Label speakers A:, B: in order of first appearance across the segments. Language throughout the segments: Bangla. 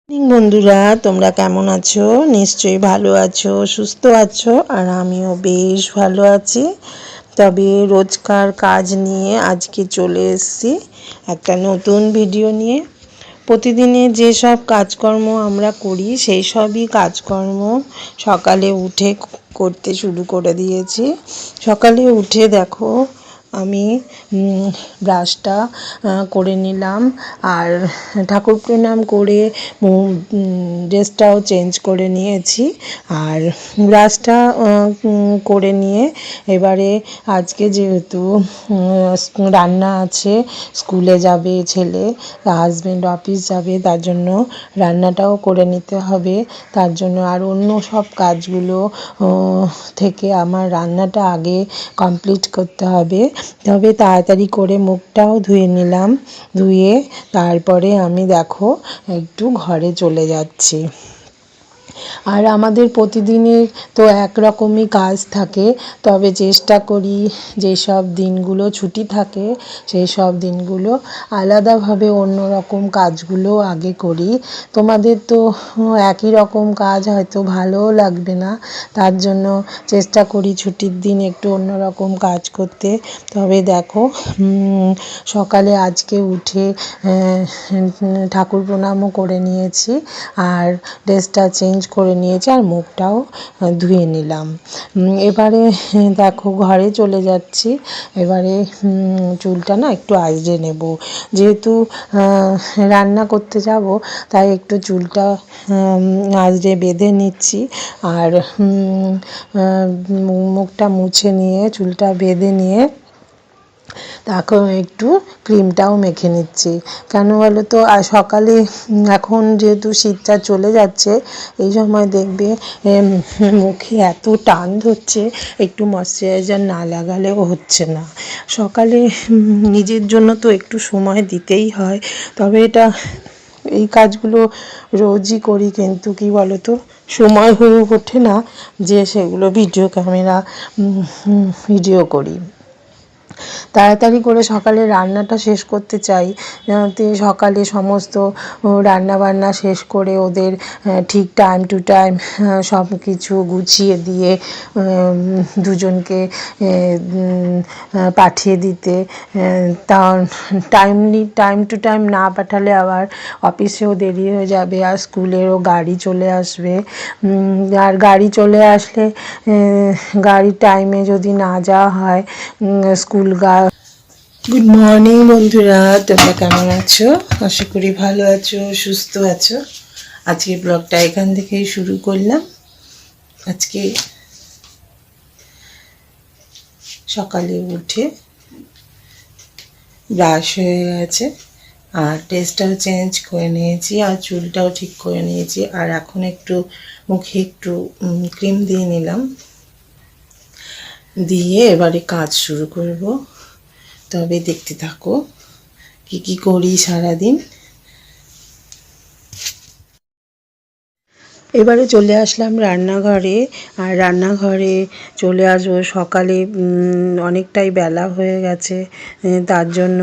A: বন্ধুরা, তোমরা কেমন আছো? নিশ্চয়ই ভালো আছো, সুস্থ আছো। আর আমিও বেশ ভালো আছি। তবে রোজকার কাজ নিয়ে আজকে চলে এসেছি একটা নতুন ভিডিও নিয়ে। প্রতিদিনের যেসব কাজকর্ম আমরা করি সেই সবই কাজকর্ম সকালে উঠে করতে শুরু করে দিয়েছি। সকালে উঠে দেখো আমি ব্রাশটা করে নিলাম, আর ঠাকুর প্রণাম করে ড্রেসটাও চেঞ্জ করে নিয়েছি। আর ব্রাশটা করে নিয়ে এবারে আজকে যেহেতু রান্না আছে, স্কুলে যাবে ছেলে, হাজব্যান্ড অফিস যাবে, তার জন্য রান্নাটাও করে নিতে হবে। তার জন্য আর অন্য সব কাজগুলো থেকে আমার রান্নাটা আগে কমপ্লিট করতে হবে। তবে তাড়াতাড়ি করে মুখটাও ধুয়ে নিলাম, ধুয়ে তারপরে আমি দেখো একটু ঘরে চলে যাচ্ছি। আর আমাদের প্রতিদিনের তো একরকমই কাজ থাকে, তবে চেষ্টা করি যেসব দিনগুলো ছুটি থাকে সেই সব দিনগুলো আলাদাভাবে অন্যরকম কাজগুলো আগে করি। তোমাদের তো একই রকম কাজ হয়তো ভালোও লাগবে না, তার জন্য চেষ্টা করি ছুটির দিন একটু অন্যরকম কাজ করতে। তবে দেখো সকালে আজকে উঠে ঠাকুর প্রণামও করে নিয়েছি, আর ড্রেসটা চেঞ্জ করে নিয়েছি, আর মুখটাও ধুয়ে নিলাম। এবারে দেখো ঘরে চলে যাচ্ছি। এবারে চুলটা না একটু আঁচড়ে নেব, যেহেতু রান্না করতে যাব তাই একটু চুলটা আঁচড়ে বেঁধে নিচ্ছি। আর মুখটা মুছে নিয়ে চুলটা বেঁধে নিয়ে তারপর একটু ক্রিমটাও মেখে নিচ্ছি। কেন বলো তো, আর সকালে এখন যেহেতু শীতটা চলে যাচ্ছে, এই সময় দেখবে মুখে এত টান ধরছে, একটু ময়শ্চারাইজার না লাগালেও হচ্ছে না। সকালে নিজের জন্য তো একটু সময় দিতেই হয়, তবে এই কাজগুলো রোজই করি, কিন্তু কি বলো তো, সময় হয়ে ওঠে না যে সেগুলো ভিডিও করি। তাড়াতাড়ি করে সকালে রান্নাটা শেষ করতে চাই, যাতে সকালে সমস্ত রান্নাবান্না শেষ করে ওদের ঠিক টাইম টু টাইম সব কিছু গুছিয়ে দিয়ে দুজনকে পাঠিয়ে দিতে। তা টাইম টু টাইম না পাঠালে আবার অফিসেও দেরি হয়ে যাবে, আর স্কুলেরও গাড়ি চলে আসবে। আর গাড়ি চলে আসলে গাড়ির টাইমে যদি না যাওয়া হয় গুড মর্নিং বন্ধুরা, তোমরা কেমন আছো? আশা করি ভালো আছো, সুস্থ আছো। আজকে ব্লগটা এখান থেকেই শুরু করলাম। আজকে সকালে উঠে ব্রাশ হয়ে গেছে, আর ড্রেসটাও চেঞ্জ করে নিয়েছি, আর চুলটাও ঠিক করে নিয়েছি, আর এখন একটু মুখে একটু ক্রিম দিয়ে নিলাম, দিয়ে এবারে কাজ শুরু করব। তবে দেখতে থাকো কি কি করি সারাদিন। এবারে চলে আসলাম রান্নাঘরে, আর রান্নাঘরে চলে আসবো সকালে অনেকটাই বেলা হয়ে গেছে। তার জন্য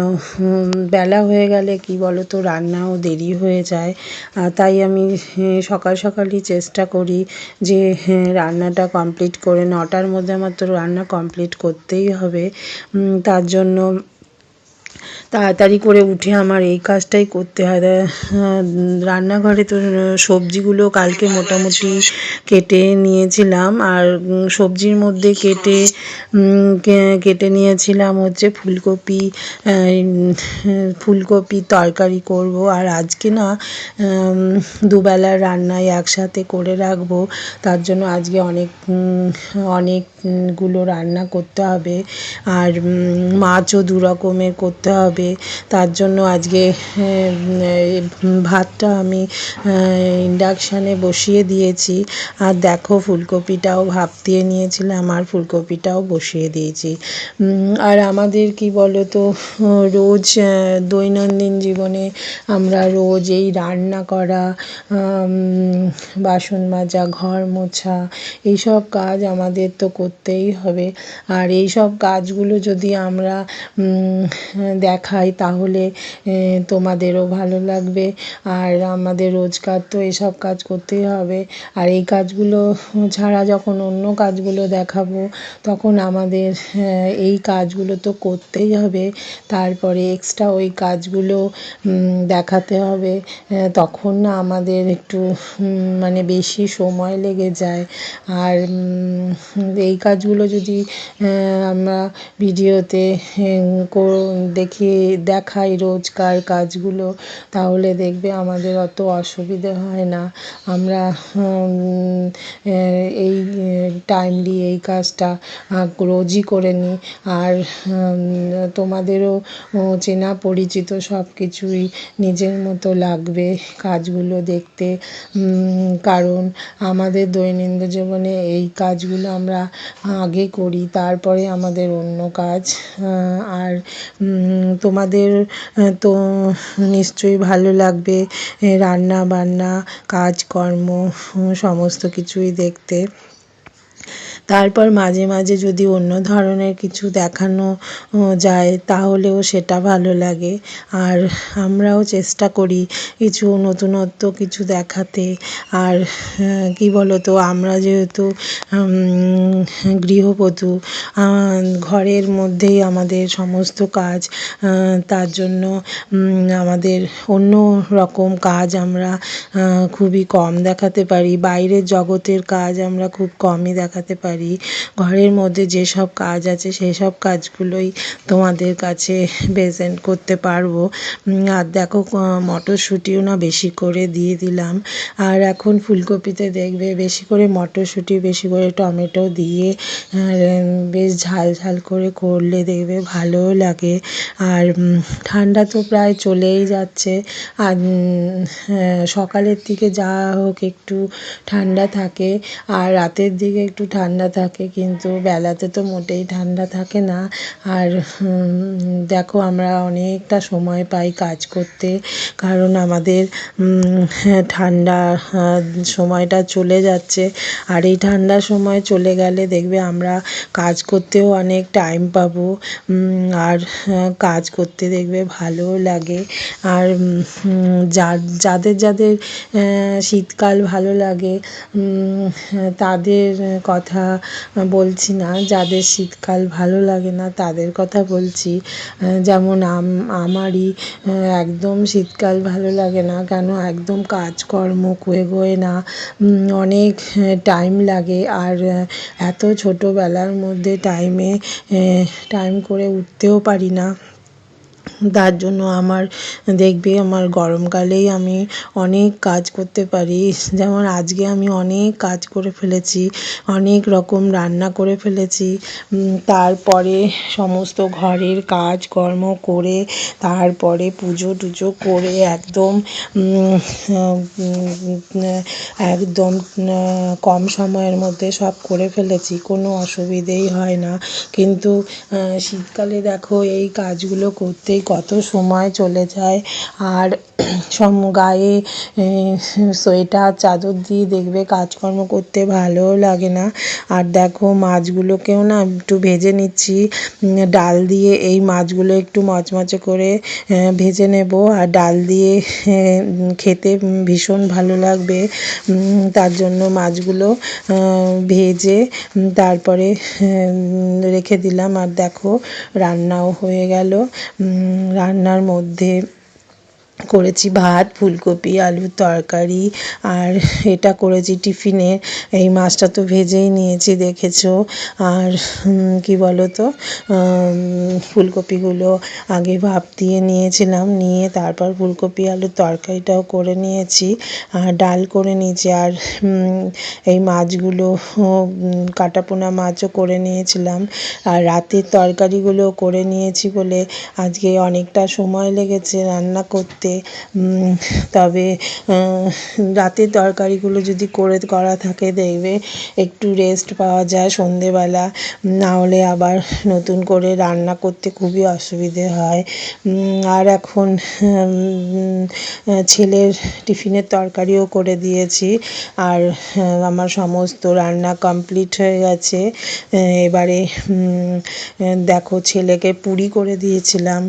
A: বেলা হয়ে গেলে কি বলো তো, রান্নাও দেরি হয়ে যায়। তাই আমি সকালই চেষ্টা করি যে রান্নাটা কমপ্লিট করে 9টার মধ্যে আমার তো রান্না কমপ্লিট করতেই হবে। তার জন্য তাড়াতাড়ি করে উঠে আমার এই কাজটাই করতে হয়। রান্নাঘরে তো সবজিগুলো কালকে মোটামুটি কেটে নিয়েছিলাম, আর সবজির মধ্যে কেটে নিয়েছিলাম হচ্ছে ফুলকপি তরকারি করব। আর আজকে না দুবেলার রান্নায় একসাথে করে রাখবো, তার জন্য আজকে অনেকগুলো রান্না করতে হবে, আর মাছও 2 রকমের করতে হবে। তার জন্য আজকে ভাতটা আমি ইন্ডাকশানে বসিয়ে দিয়েছি, আর দেখো ফুলকপিটাও ভাপ দিয়ে নিয়েছিলাম, আর ফুলকপিটাও বসিয়ে দিয়েছি। আর আমাদের কি বলো তো, রোজ দৈনন্দিন জীবনে আমরা রোজ এই রান্না করা, বাসন মাজা, ঘর মোছা, এইসব কাজ আমাদের তো করতেই হবে। আর এই সব কাজগুলো যদি আমরা দেখাই তাহলে তোমাদেরও ভালো লাগবে। আর আমাদের রোজকার তো এসব কাজ করতেই হবে, আর এই কাজগুলো ছাড়া যখন অন্য কাজগুলো দেখাবো তখন আমাদের এই কাজগুলো তো করতেই হবে, তারপরে এক্সট্রা ওই কাজগুলো দেখাতে হবে। তখন না আমাদের একটু মানে বেশি সময় লেগে যায়। আর এই কাজগুলো যদি আমরা ভিডিওতে দেখাই রোজকার কাজগুলো, তাহলে দেখবে আমাদের অত অসুবিধে হয় না। আমরা এই টাইমলি এই কাজটা রোজই করে নিই। আর তোমাদেরও চেনা পরিচিত সব কিছুই নিজের মতো লাগবে কাজগুলো দেখতে, কারণ আমাদের দৈনন্দিন জীবনে এই কাজগুলো আমরা আগে করি, তারপরে আমাদের অন্য কাজ। আর তোমাদের তো নিশ্চয়ই ভালো লাগবে রান্না বান্না কাজকর্ম সমস্ত কিছুই দেখতে। তারপর মাঝে মাঝে যদি অন্য ধরনের কিছু দেখানো যায় তাহলেও সেটা ভালো লাগে। আর আমরাও চেষ্টা করি কিছু নতুনত্ব কিছু দেখাতে। আর কী বলো তো, আমরা যেহেতু গৃহবধূ, ঘরের মধ্যেই আমাদের সমস্ত কাজ, তার জন্য আমাদের অন্য রকম কাজ আমরা খুবই কম দেখাতে পারি, বাইরের জগতের কাজ আমরা খুব কমই দেখাতে পারি। ঘরের মধ্যে যেসব কাজ আছে সেই সব কাজগুলোই তোমাদের কাছে প্রেজেন্ট করতে পারবো। আর দেখো মটরশুঁটিও না বেশি করে দিয়ে দিলাম। আর এখন ফুলকপিতে দেখবে বেশি করে মটরশুঁটি বেশি করে টমেটো দিয়ে বেশ ঝাল ঝাল করে করলে দেখবে ভালোও লাগে। আর ঠান্ডা তো প্রায় চলেই যাচ্ছে, আর সকালের দিকে যা হোক একটু ঠান্ডা থাকে, আর রাতের দিকে একটু ঠান্ডা থাকে, কিন্তু বেলাতে তো মোটেই ঠান্ডা থাকে না। আর দেখো আমরা অনেকটা সময় পাই কাজ করতে, কারণ আমাদের ঠান্ডা সময়টা চলে যাচ্ছে। আর এই ঠান্ডার সময় চলে গেলে দেখবে আমরা কাজ করতেও অনেক টাইম পাবো, আর কাজ করতে দেখবে ভালোও লাগে। আর যাদের যাদের শীতকাল ভালো লাগে তাদের কথা বলছি না, যাদের শীতকাল ভালো লাগে না তাদের কথা বলছি। যেমন আমারই একদম শীতকাল ভালো লাগে না, কেন একদম কাজকর্ম এগোয় না, অনেক টাইম লাগে। আর এত ছোটোবেলার মধ্যে টাইম করে উঠতেও পারি না, তার জন্য আমার দেখবে আমার গরমকালেই আমি অনেক কাজ করতে পারি। যেমন আজকে আমি অনেক কাজ করে ফেলেছি, অনেক রকম রান্না করে ফেলেছি, তারপরে সমস্ত ঘরের কাজকর্ম করে তারপরে পুজো টুজো করে একদম একদম কম সময়ের মধ্যে সব করে ফেলেছি, কোনো অসুবিধেই হয় না। কিন্তু শীতকালে দেখো এই কাজগুলো করতেই কত সময় চলে যায়। আর গায়ে সোয়েটার চাদর দিয়ে দেখবে কাজকর্ম করতে ভালোও লাগে না। আর দেখো মাছগুলোকেও না একটু ভেজে নিচ্ছি ডাল দিয়ে, এই মাছগুলো একটু মচমচে করে ভেজে নেব, আর ডাল দিয়ে খেতে ভীষণ ভালো লাগবে। তার জন্য মাছগুলো ভেজে তারপরে রেখে দিলাম। আর দেখো রান্নাও হয়ে গেল। রান্নার মধ্যে করেছি ভাত, ফুলকপি আলুর তরকারি, আর এটা করেছি টিফিনে। এই মাছটা তো ভেজেই নিয়েছি দেখেছো। আর কি বলো তো, ফুলকপিগুলো আগে ভাপ দিয়ে নিয়েছিলাম, নিয়ে তারপর ফুলকপি আলুর তরকারিটাও করে নিয়েছি, আর ডাল করে নিয়েছি। আর এই মাছগুলো কাটাপোনা মাছও করে নিয়েছিলাম। আর রাতের তরকারিগুলো করে নিয়েছি বলে আজকে অনেকটা সময় লেগেছে রান্না করতে। দিতে। তবে রাতের তরকারিগুলো যদি করা থাকে দেখবে একটু রেস্ট পাওয়া যায় সন্ধেবেলা, না হলে আবার নতুন করে রান্না করতে খুবই অসুবিধে হয়। আর এখন ছেলের টিফিনের তরকারিও করে দিয়েছি, আর আমার সমস্ত রান্না কমপ্লিট হয়ে গেছে। এবারে দেখো ছেলেকে পুরি করে দিয়েছিলাম,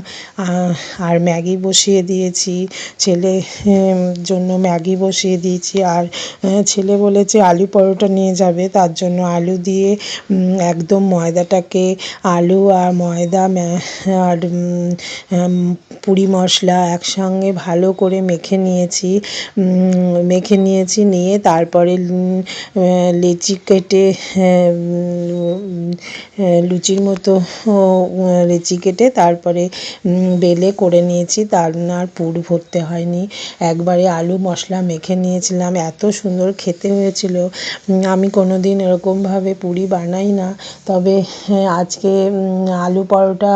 A: আর ম্যাগি বসিয়ে দিয়েছি, ছেলে জন্য ম্যাগি বসিয়ে দিয়েছি। আর ছেলে বলেছে আলু পরোটা নিয়ে যাবে, তার জন্য আলু দিয়ে একদম ময়দাটাকে আলু আর ময়দা আর পুরি মশলা একসঙ্গে ভালো করে মেখে নিয়েছি নিয়ে তারপরে লেচি কেটে লুচির মতো লেচি কেটে তারপরে বেলে করে নিয়েছি। তার আর পুর ভরতে হয়নি, একবারে আলু মশলা মেখে নিয়েছিলাম, এত সুন্দর খেতে হয়েছিল। আমি কোনো দিন এরকমভাবে পুরি বানাই না, তবে আজকে আলু পরোটা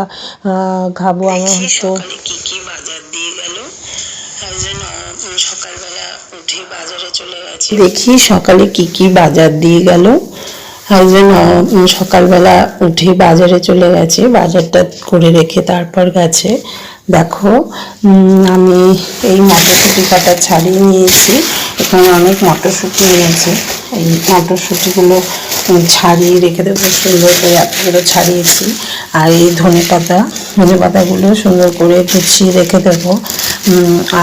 A: খাবো। আমার তো
B: কি কি বাজার দিয়ে গেল, সকালবেলা উঠে বাজারে চলে গেছে।
A: দেখি সকালে কি কি বাজার দিয়ে গেল। হাজবেন্ড সকালবেলা উঠে বাজারে চলে গেছে, বাজারটা করে রেখে তারপর গেছে। দেখো আমি এই মটরশুঁটি কাটা ছাড়িয়ে নিয়েছি, এখানে অনেক মটরশুঁটি নিয়েছি। এই মটরশুঁটিগুলো ছাড়িয়ে রেখে দেবো, সুন্দর করে এতগুলো ছাড়িয়েছি। আর এই ধনে পাতাগুলো সুন্দর করে গুছিয়ে রেখে দেবো।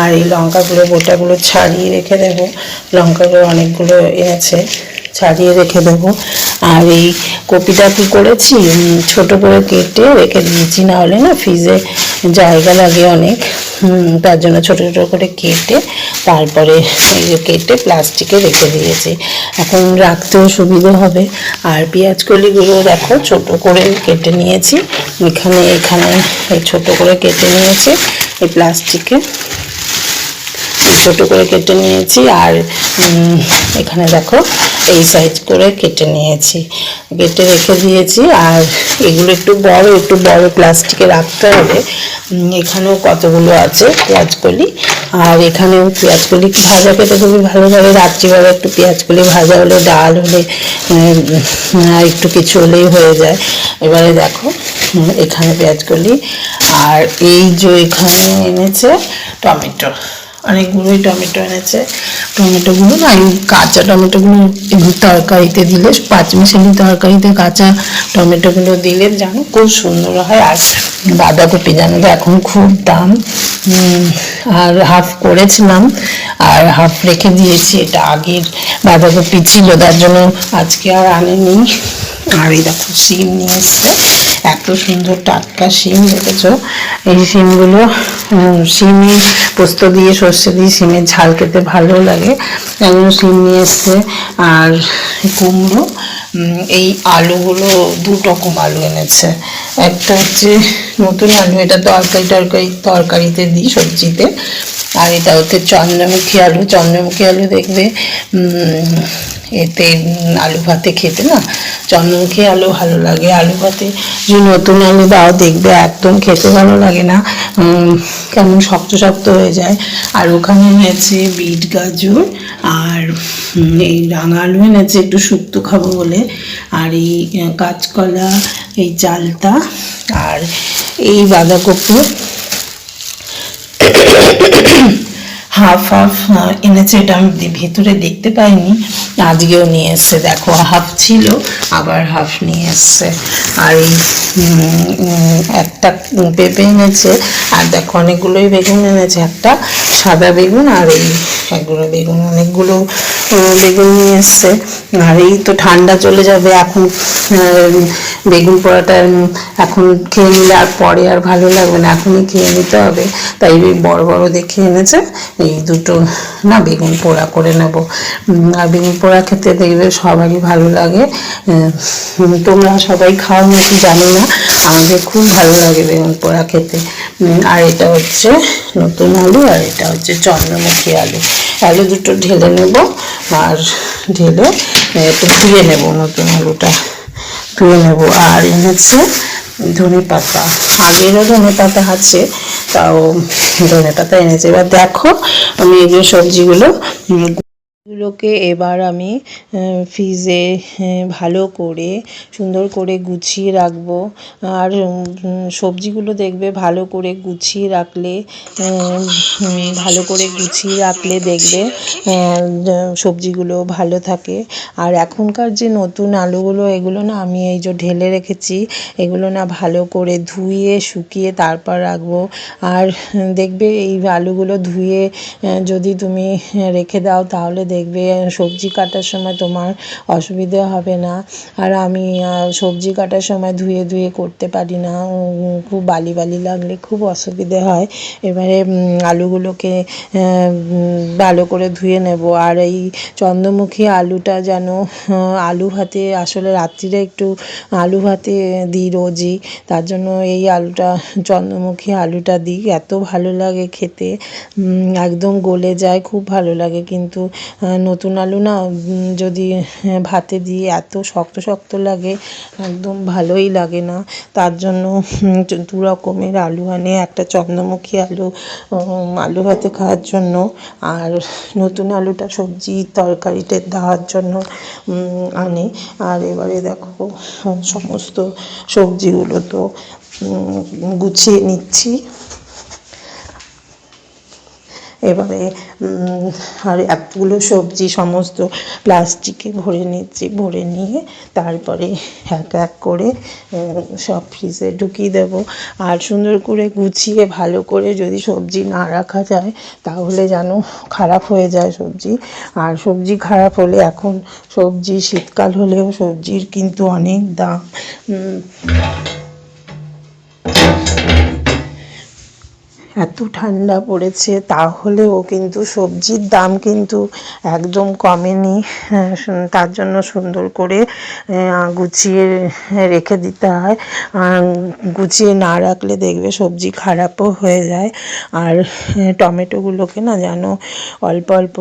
A: আর এই লঙ্কাগুলো গোটাগুলো ছাড়িয়ে রেখে দেবো, লঙ্কাগুলো অনেকগুলো এনেছে, ছাড়িয়ে রেখে দেবো। আর এই কপিটা কি করেছি, ছোট করে কেটে রেখে দিয়েছি, না হলে না ফ্রিজে জায়গা লাগে অনেক, তার জন্য ছোট ছোট করে কেটে তারপরে কেটে প্লাস্টিকে রেখে দিয়েছি, এখন রাখতেও সুবিধে হবে। আর পেঁয়াজ কলিগুলো দেখো ছোট করে কেটে নিয়েছি, এখানে এই ছোট করে কেটে নিয়েছি এই প্লাস্টিকে, ছোট করে কেটে নিয়েছি। আর এখানে দেখো এই সাইজ করে কেটে নিয়েছি, কেটে রেখে দিয়েছি। আর এগুলো একটু বড় প্লাস্টিকে রাখতে হবে। এখানেও কতগুলো আছে পেঁয়াজকলি, আর এখানেও পেঁয়াজকলি ভাজা খেতে খুবই ভালো লাগে, রাত্রিবেলা একটু পেঁয়াজকলি ভাজা হলে, ডাল হলে, একটু কিছু হলেই হয়ে যায়। এবারে দেখো এখানে পেঁয়াজকলি, আর এই যে এখানে এনেছে টমেটো, অনেকগুলোই টমেটো এনেছে। টমেটোগুলো না, এই কাঁচা টমেটোগুলো তরকারিতে দিলে, পাঁচমিশালি তরকারিতে কাঁচা টমেটোগুলো দিলে জানো খুব সুন্দর হয়। আর বাঁধাকপি জানো তো এখন খুব দাম, আর হাফ করেছিলাম আর হাফ রেখে দিয়েছি, এটা আগের বাঁধাকপি ছিল তার জন্য আজকে আর আনেনি। আর এই দেখো শিম নিয়ে এসছে, এত সুন্দর টাটকা শিম, দেখেছো এই শিমগুলো, শিমে পোস্ত দিয়ে সর্ষে দিয়ে শিমের ঝাল খেতে ভালো লাগে, শিম নিয়ে এসছে। আর কুমড়ো, এই আলুগুলো দু রকম আলু এনেছে, একটা হচ্ছে নতুন আলু, এটা তরকারিতে দিই সবজিতে, আর এটা হচ্ছে চন্দ্রমুখী আলু দেখবে এতে আলু ভাতে খেতে না, চন্দ্রমুখী আলু ভালো লাগে। আলু ভাতে যে নতুন আলু দাও দেখবে একদম খেতে ভালো লাগে না, কেমন শক্ত শক্ত হয়ে যায়। আর ওখানে এনেছে বিট গাজর, আর এই রাঙা আলু এনেছে একটু শুক্তো খাবো বলে, আর এই কাঁচকলা, এই চালতা, আর এই বাঁধাকপি হাফ এনেছে, এটা আমি ভেতরে দেখতে পাইনি, আজকেও নিয়ে এসছে, দেখো হাফ ছিল আবার হাফ নিয়ে এসছে। আর এই একটা পেঁপে এনেছে, আর দেখো অনেকগুলোই বেগুন এনেছে, একটা সাদা বেগুন আর এই একগুলো বেগুন, অনেকগুলো বেগুন নিয়ে এসছে। আর এই তো ঠান্ডা চলে যাবে এখন, বেগুন পোড়াটা এখন খেয়ে নিলে আর পরে আর ভালো লাগবে না, এখনই খেয়ে নিতে হবে, তাই বড় বড় দেখে এনেছে। এই দুটো না বেগুন পোড়া করে নেব, আর বেগুন পোড়া খেতে দেখবে সবারই ভালো লাগে, তোমরা সবাই খাও নাকি জানি না, আমাদের খুব ভালো লাগে বেগুন পোড়া খেতে। আর এটা হচ্ছে নতুন আলু, আর এটা হচ্ছে চন্দ্রমুখী আলু দুটো ঢেলে নেব, আর ঢেলে একটু ধুয়ে নেব, নতুন আলুটা ধুয়ে নেব। আর এনেছে ধনে পাতা, আগেরও ধনে পাতা আছে, তাও ধনে পাতা এনেছে। এবার দেখো আমি এই যে সবজিগুলো গুলোকে এবার আমি ফ্রিজে ভালো করে সুন্দর করে গুছিয়ে রাখবো। আর সবজিগুলো দেখবে ভালো করে গুছিয়ে রাখলে ভালো করে গুছিয়ে রাখলে দেখবে সবজিগুলো ভালো থাকে। আর এখনকার যে নতুন আলুগুলো, এগুলো না আমি এই যে ঢেলে রেখেছি, এগুলো না ভালো করে ধুয়ে শুকিয়ে তারপর রাখবো। আর দেখবে এই আলুগুলো ধুয়ে যদি তুমি রেখে দাও তাহলে দেখবে সবজি কাটার সময় তোমার অসুবিধে হবে না। আর আমি সবজি কাটার সময় ধুয়ে ধুয়ে করতে পারি না, খুব বালি বালি লাগলে খুব অসুবিধে হয়। এবারে আলুগুলোকে ভালো করে ধুয়ে নেব। আর এই চন্দ্রমুখী আলুটা যেন আলু ভাতে, আসলে রাত্রিরে একটু আলু ভাতে দিই রোজই, তার জন্য এই আলুটা চন্দ্রমুখী আলুটা দিই, এত ভালো লাগে খেতে, একদম গলে যায়, খুব ভালো লাগে। কিন্তু নতুন আলু না যদি ভাতে দিই এত শক্ত শক্ত লাগে, একদম ভালোই লাগে না। তার জন্য দু রকমের আলু আনে, একটা চন্দ্রমুখী আলু আলু ভাতে খাওয়ার জন্য, আর নতুন আলুটা সবজি তরকারিতে দেওয়ার জন্য আনে। আর এবারে দেখো সমস্ত সবজিগুলো তো গুছিয়ে নিচ্ছি। এবারে আর এতগুলো সবজি সমস্ত প্লাস্টিকে ভরে নিচ্ছি, ভরে নিয়ে তারপরে এক এক করে সব ফ্রিজে ঢুকিয়ে দেবো। আর সুন্দর করে গুছিয়ে ভালো করে যদি সবজি না রাখা যায় তাহলে যেন খারাপ হয়ে যায় সবজি। আর সবজি খারাপ হলে, এখন সবজি শীতকাল হলেও সবজির কিন্তু অনেক দাম। এত ঠান্ডা পড়েছে তাহলেও কিন্তু সবজির দাম কিন্তু একদম কমেনি। তার জন্য সুন্দর করে গুছিয়ে রেখে দিতে হয়। গুছিয়ে না রাখলে দেখবে সবজি খারাপও হয়ে যায়। আর টমেটোগুলোকে না যেন অল্প অল্প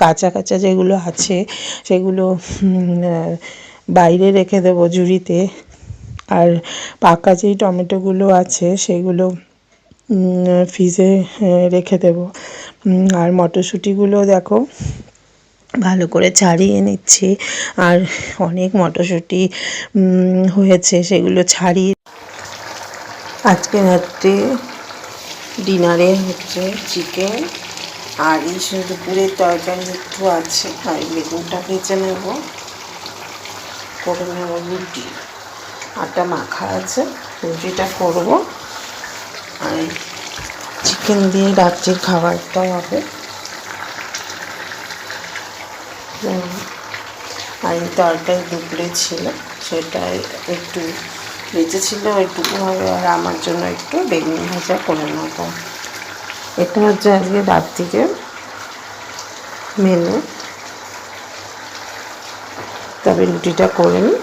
A: কাঁচা কাঁচা যেগুলো আছে সেগুলো বাইরে রেখে দেবো ঝুড়িতে। আর পাকা যেই টমেটোগুলো আছে সেগুলো ফ্রিজে রেখে দেবো। আর মটরশুঁটিগুলো দেখো ভালো করে ছাড়িয়ে নিচ্ছি। আর অনেক মটরশুঁটি হয়েছে, সেগুলো ছাড়িয়ে আজকে রাত্রে ডিনারে হচ্ছে চিকেন, আর এই দুপুরের তরকারি একটু আছে, আর বেগুনটা ভেজে নেব, করে নেব রুটি, আটা মাখা আছে, রুটিটা করবো। আর চিকেন দিয়ে রাত্রির খাবারটাও হবে। আর এই তরকারি দুপুরে ছিল, সেটাই একটু বেঁচে ছিল, ওইটুকু হবে। আর আমার জন্য একটু বেগুন ভাজা করে নেব। এটা হচ্ছে আজকে রাত্রিরের মেনু। তবে রুটিটা করে নিই।